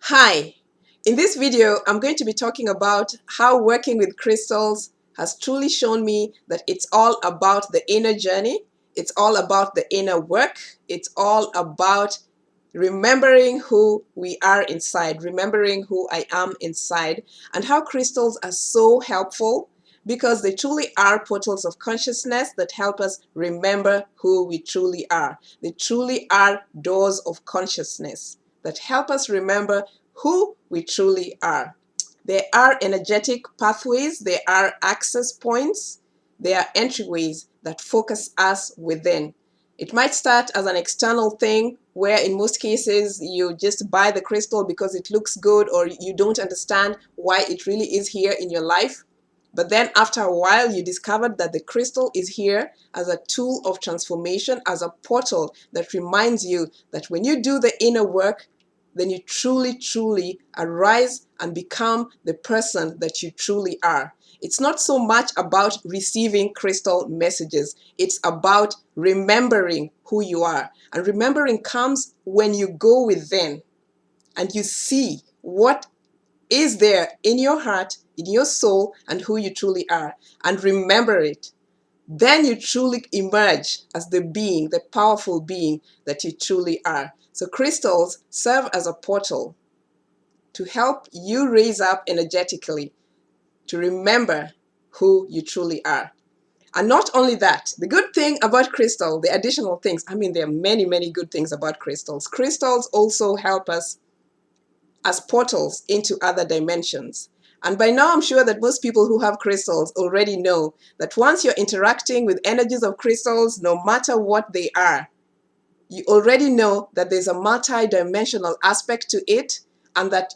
Hi, in this video I'm going to be talking about how working with crystals has truly shown me that it's all about the inner journey, it's all about the inner work, it's all about remembering who we are inside, remembering who I am inside, and how crystals are so helpful because they truly are portals of consciousness that help us remember who we truly are. They truly are doors of consciousness that help us remember who we truly are. There are energetic pathways, there are access points, there are entryways that focus us within. It might start as an external thing where in most cases you just buy the crystal because it looks good or you don't understand why it really is here in your life. But then after a while you discovered that the crystal is here as a tool of transformation, as a portal that reminds you that when you do the inner work, then you truly arise and become the person that you truly are. It's not so much about receiving crystal messages. It's about remembering who you are. And remembering comes when you go within and you see what is there in your heart, in your soul, and who you truly are. And remember it. Then you truly emerge as the being, the powerful being that you truly are. So crystals serve as a portal to help you raise up energetically, to remember who you truly are. And not only that, the good thing about crystal, the additional things, there are many good things about crystals. Crystals also help us as portals into other dimensions. And by now, I'm sure that most people who have crystals already know that once you're interacting with energies of crystals, no matter what they are, you already know that there's a multi-dimensional aspect to it, and that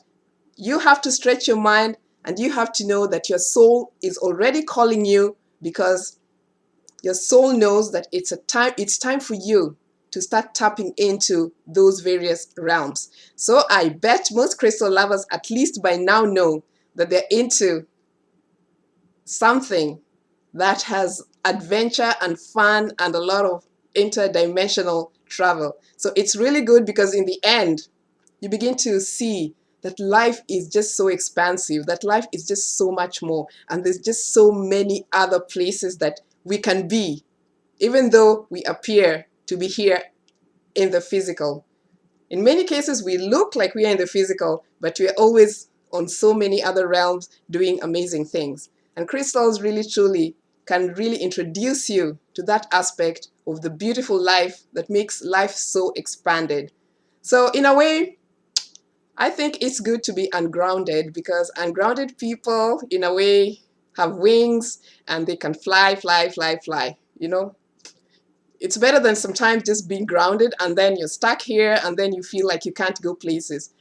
you have to stretch your mind and you have to know that your soul is already calling you, because your soul knows that it's time for you to start tapping into those various realms. So I bet most crystal lovers at least by now know that they're into something that has adventure and fun and a lot of interdimensional travel. So it's really good because in the end, you begin to see that life is just so expansive, that life is just so much more, and there's just so many other places that we can be, even though we appear to be here in the physical. In many cases, we look like we are in the physical, but we are always on so many other realms doing amazing things. And crystals really truly can really introduce you to that aspect of the beautiful life that makes life so expanded. So in a way, I think it's good to be ungrounded, because ungrounded people, in a way, have wings and they can fly. It's better than sometimes just being grounded and then you're stuck here and then you feel like you can't go places.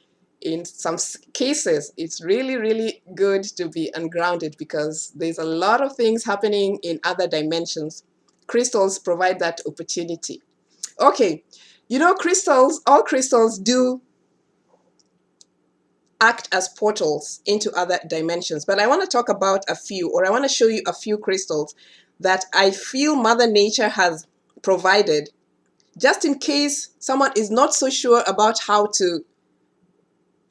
In some cases, it's really good to be ungrounded because there's a lot of things happening in other dimensions. Crystals provide that opportunity. Okay, all crystals do act as portals into other dimensions. But I want to talk about a few, or I want to show you a few crystals that I feel Mother Nature has provided, just in case someone is not so sure about how to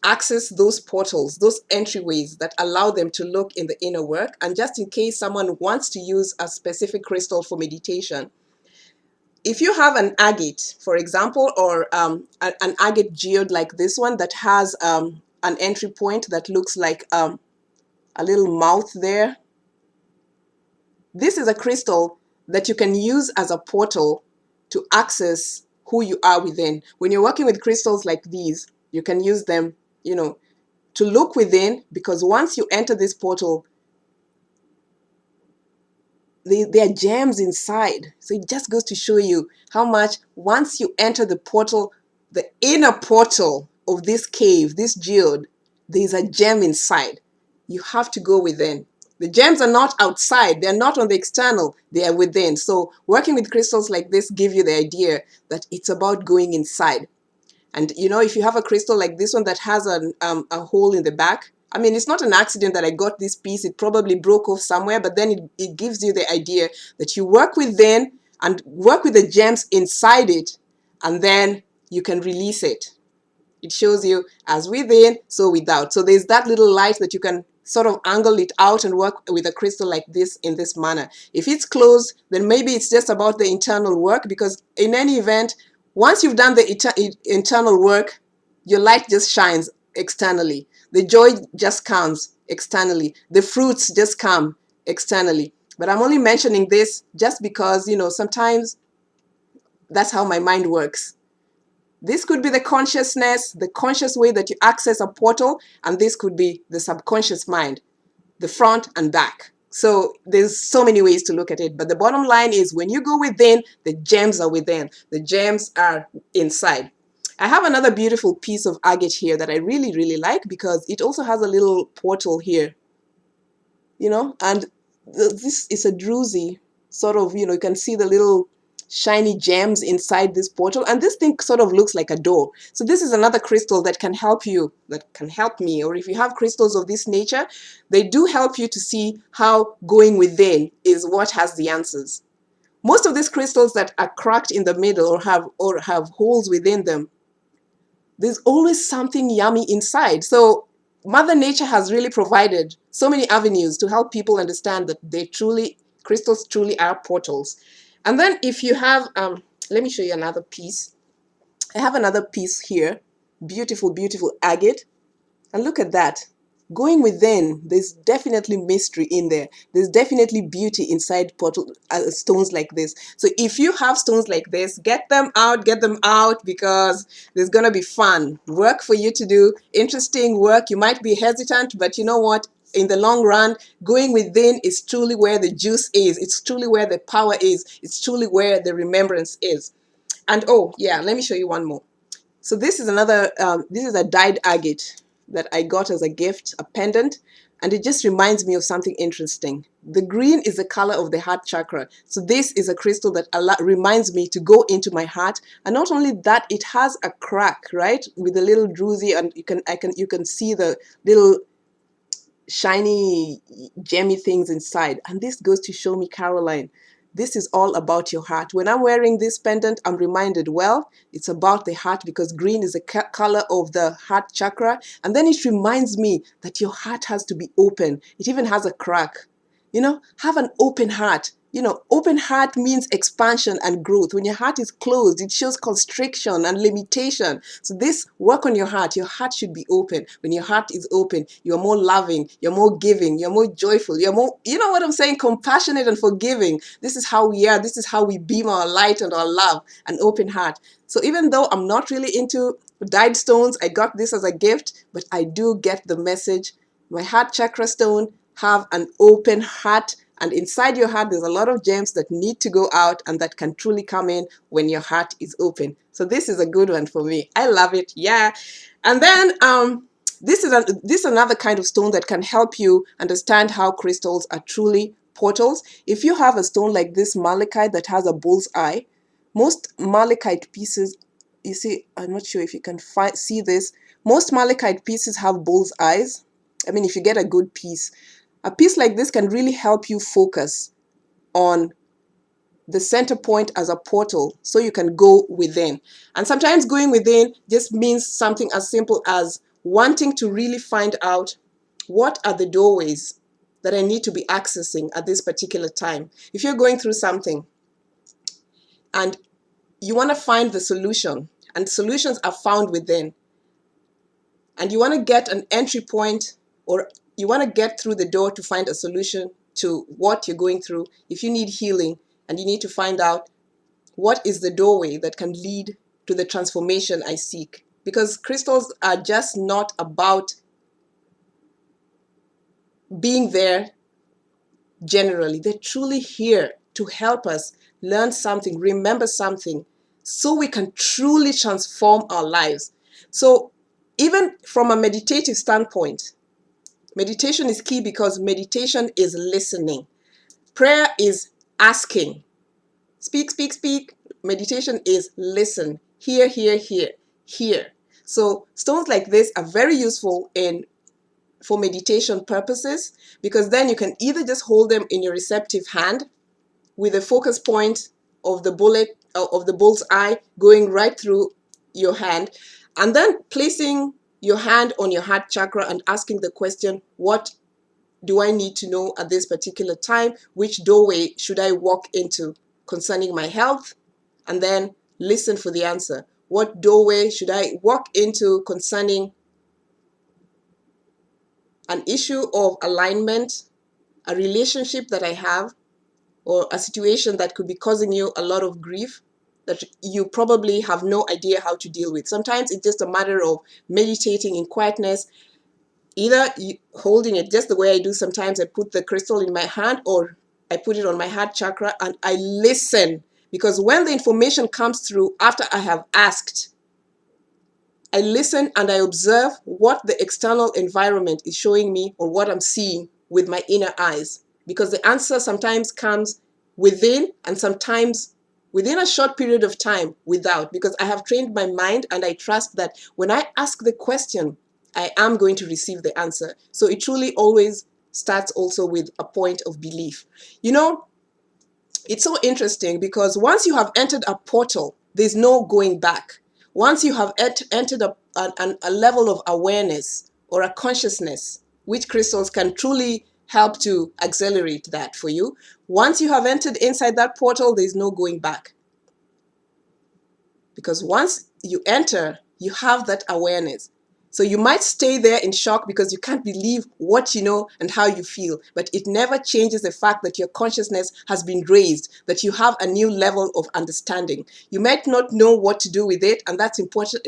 access those portals, those entryways that allow them to look in the inner work, and just in case someone wants to use a specific crystal for meditation. If you have an agate, for example, or an agate geode like this one that has an entry point that looks like a little mouth there, this is a crystal that you can use as a portal to access who you are within. When you're working with crystals like these, you can use them, to look within, because once you enter this portal, there are gems inside. So it just goes to show you how much, once you enter the portal, the inner portal of this cave, this geode, there's a gem inside. You have to go within. The gems are not outside. They're not on the external. They are within. So working with crystals like this give you the idea that it's about going inside. And if you have a crystal like this one that has a hole in the back, it's not an accident that I got this piece. It probably broke off somewhere, but then it gives you the idea that you work within and work with the gems inside it, and then you can release it. It shows you as within, so without. So there's that little light that you can sort of angle it out and work with a crystal like this in this manner. If it's closed, then maybe it's just about the internal work, because in any event, once you've done the internal work, your light just shines externally. The joy just comes externally. The fruits just come externally. But I'm only mentioning this just because, sometimes that's how my mind works. This could be the consciousness, the conscious way that you access a portal, and this could be the subconscious mind, the front and back. So there's so many ways to look at it. But the bottom line is, when you go within, the gems are within. The gems are inside. I have another beautiful piece of agate here that I really, really like, because it also has a little portal here, and this is a druzy, sort of, you can see the little shiny gems inside this portal, and this thing sort of looks like a door. So this is another crystal that can help you, that can help me, or if you have crystals of this nature, they do help you to see how going within is what has the answers. Most of these crystals that are cracked in the middle or have holes within them, there's always something yummy inside. So Mother Nature has really provided so many avenues to help people understand that crystals truly are portals. And then if you have, let me show you another piece. I have another piece here, beautiful, beautiful agate. And look at that. Going within, there's definitely mystery in there. There's definitely beauty inside stones like this. So if you have stones like this, get them out, because there's going to be fun work for you to do, interesting work. You might be hesitant, but you know what? In the long run, going within is truly where the juice is. It's truly where the power is. It's truly where the remembrance is. And oh, yeah, let me show you one more. So this is this is a dyed agate that I got as a gift, a pendant, and it just reminds me of something interesting. The green is the color of the heart chakra. So this is a crystal that reminds me to go into my heart. And not only that, it has a crack, right, with a little druzy, and you can see the little shiny, gemmy things inside. And this goes to show me, Caroline, this is all about your heart. When I'm wearing this pendant, I'm reminded, well, it's about the heart, because green is the color of the heart chakra. And then it reminds me that your heart has to be open. It even has a crack. Have an open heart. Open heart means expansion and growth. When your heart is closed, it shows constriction and limitation. So this work on your heart. Your heart should be open. When your heart is open, you're more loving, you're more giving, you're more joyful, you're more, you know what I'm saying, compassionate and forgiving. This is how we are. This is how we beam our light and our love, an open heart. So even though I'm not really into dyed stones, I got this as a gift, but I do get the message. My heart chakra stone, have an open heart. And inside your heart, there's a lot of gems that need to go out and that can truly come in when your heart is open. So this is a good one for me. I love it. Yeah. And then this is another kind of stone that can help you understand how crystals are truly portals. If you have a stone like this malachite that has a bull's eye, most malachite pieces, you see, I'm not sure if you can see this. Most malachite pieces have bull's eyes. I mean, if you get a good piece. A piece like this can really help you focus on the center point as a portal, so you can go within. And sometimes going within just means something as simple as wanting to really find out what are the doorways that I need to be accessing at this particular time. If you're going through something and you want to find the solution, and solutions are found within, and you want to get an entry point, or you want to get through the door to find a solution to what you're going through. If you need healing and you need to find out what is the doorway that can lead to the transformation I seek. Because crystals are just not about being there generally. They're truly here to help us learn something, remember something, so we can truly transform our lives. So even from a meditative standpoint, meditation is key, because meditation is listening. Prayer is asking. Speak, speak, speak. Meditation is listen. Hear, hear, hear, hear. So stones like this are very useful for meditation purposes, because then you can either just hold them in your receptive hand with the focus point of the bull's eye going right through your hand, And then placing your hand on your heart chakra and asking the question, what do I need to know at this particular time? Which doorway should I walk into concerning my health? And then listen for the answer. What doorway should I walk into concerning an issue of alignment, a relationship that I have, or a situation that could be causing you a lot of grief that you probably have no idea how to deal with? Sometimes it's just a matter of meditating in quietness, either holding it just the way I do sometimes. I put the crystal in my hand, or I put it on my heart chakra and I listen. Because when the information comes through after I have asked, I listen and I observe what the external environment is showing me or what I'm seeing with my inner eyes. Because the answer sometimes comes within and sometimes within a short period of time without. Because I have trained my mind and I trust that when I ask the question, I am going to receive the answer. So it truly always starts also with a point of belief. You know, it's so interesting because once you have entered a portal, there's no going back. Once you have entered a level of awareness or a consciousness, which crystals can truly help to accelerate that for you. Once you have entered inside that portal, there's no going back. Because once you enter, you have that awareness. So you might stay there in shock because you can't believe what you know and how you feel, but it never changes the fact that your consciousness has been raised, that you have a new level of understanding. You might not know what to do with it, and that's important.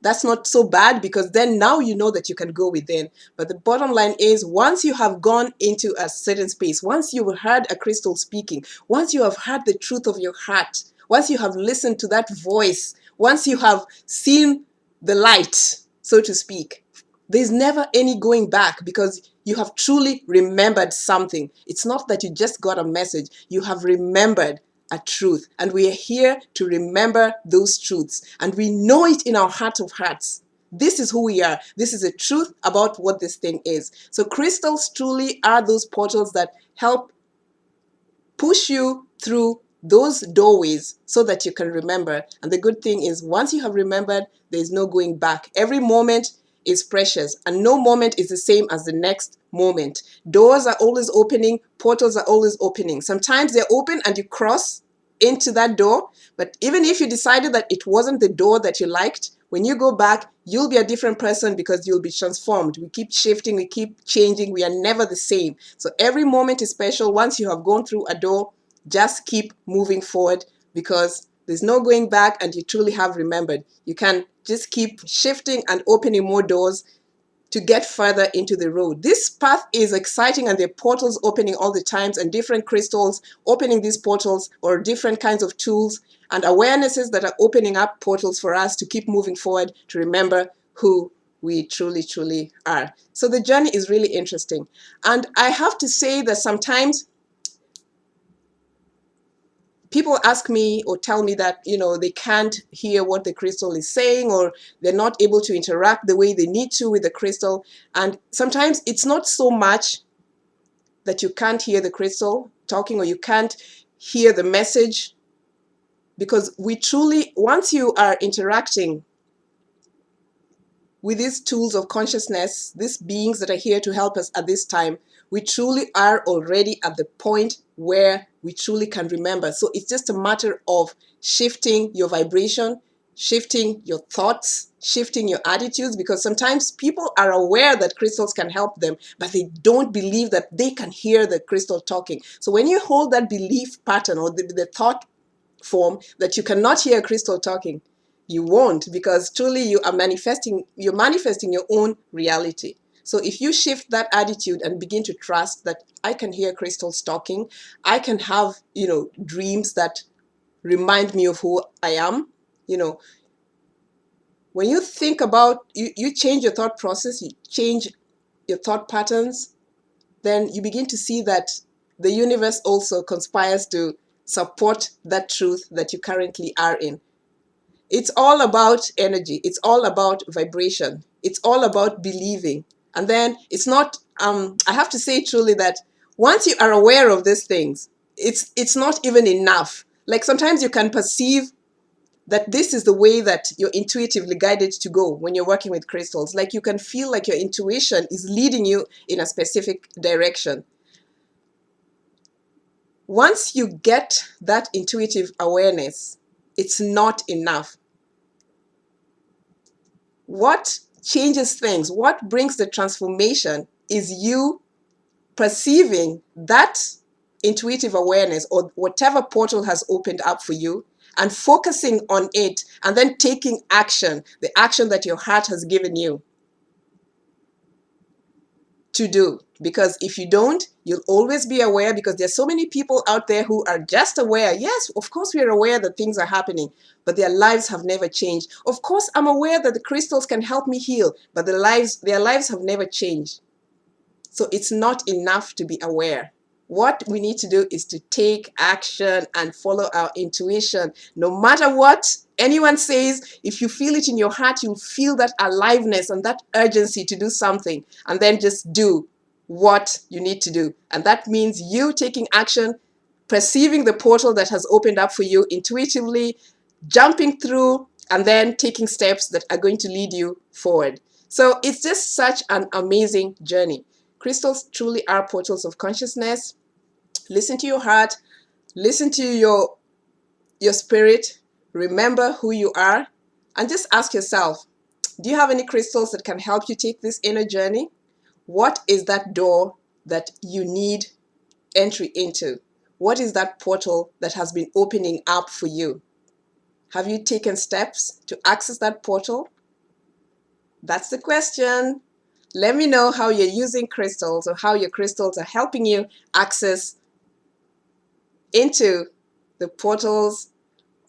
That's not so bad, because then now you know that you can go within. But the bottom line is, once you have gone into a certain space, once you've heard a crystal speaking, once you have heard the truth of your heart, once you have listened to that voice, once you have seen the light, so to speak, there's never any going back, because you have truly remembered something. It's not that you just got a message, you have remembered a truth. And we are here to remember those truths. And we know it in our heart of hearts. This is who we are. This is the truth about what this thing is. So crystals truly are those portals that help push you through those doorways so that you can remember. And the good thing is, once you have remembered, there's no going back. Every moment is precious, and no moment is the same as the next moment. Doors are always opening, portals are always opening. Sometimes they're open and you cross into that door, but even if you decided that it wasn't the door that you liked, when you go back, you'll be a different person, because you'll be transformed. We keep shifting, we keep changing, we are never the same. So every moment is special. Once you have gone through a door, just keep moving forward, because there's no going back, and you truly have remembered. You can just keep shifting and opening more doors to get further into the road. This path is exciting, and there are portals opening all the times, and different crystals opening these portals, or different kinds of tools and awarenesses that are opening up portals for us to keep moving forward, to remember who we truly are. So the journey is really interesting. And I have to say that sometimes people ask me or tell me that, they can't hear what the crystal is saying, or they're not able to interact the way they need to with the crystal. And sometimes it's not so much that you can't hear the crystal talking, or you can't hear the message, because we truly, once you are interacting with these tools of consciousness, these beings that are here to help us at this time, we truly are already at the point where we truly can remember. So it's just a matter of shifting your vibration, shifting your thoughts, shifting your attitudes, because sometimes people are aware that crystals can help them, but they don't believe that they can hear the crystal talking. So when you hold that belief pattern, or the thought form that you cannot hear a crystal talking, you won't, because truly you're manifesting your own reality. So if you shift that attitude and begin to trust that I can hear crystals talking, I can have, dreams that remind me of who I am. When you think about, you change your thought process, you change your thought patterns, then you begin to see that the universe also conspires to support that truth that you currently are in. It's all about energy. It's all about vibration. It's all about believing. And then it's not, I have to say truly that once you are aware of these things, it's not even enough. Like sometimes you can perceive that this is the way that you're intuitively guided to go when you're working with crystals. Like you can feel like your intuition is leading you in a specific direction. Once you get that intuitive awareness, it's not enough. What changes things, what brings the transformation is you perceiving that intuitive awareness or whatever portal has opened up for you and focusing on it and then taking action, the action that your heart has given you to do. Because if you don't, you'll always be aware, because there's so many people out there who are just aware. Yes, of course we're aware that things are happening, but their lives have never changed. Of course I'm aware that the crystals can help me heal, but their lives have never changed. So it's not enough to be aware. What we need to do is to take action and follow our intuition. No matter what anyone says, if you feel it in your heart, you'll feel that aliveness and that urgency to do something, and then just do what you need to do. And that means you taking action, perceiving the portal that has opened up for you intuitively, jumping through, and then taking steps that are going to lead you forward. So it's just such an amazing journey. Crystals truly are portals of consciousness. Listen to your heart, listen to your spirit, remember who you are, and just ask yourself, do you have any crystals that can help you take this inner journey? What is that door that you need entry into? What is that portal that has been opening up for you? Have you taken steps to access that portal? That's the question. Let me know how you're using crystals, or how your crystals are helping you access into the portals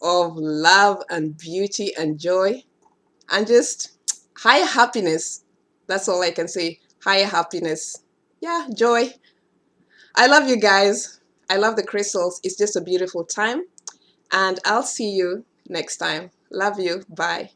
of love and beauty and joy and just higher happiness. That's all I can say. Higher happiness. Yeah, joy. I love you guys. I love the crystals. It's just a beautiful time. And I'll see you next time. Love you. Bye.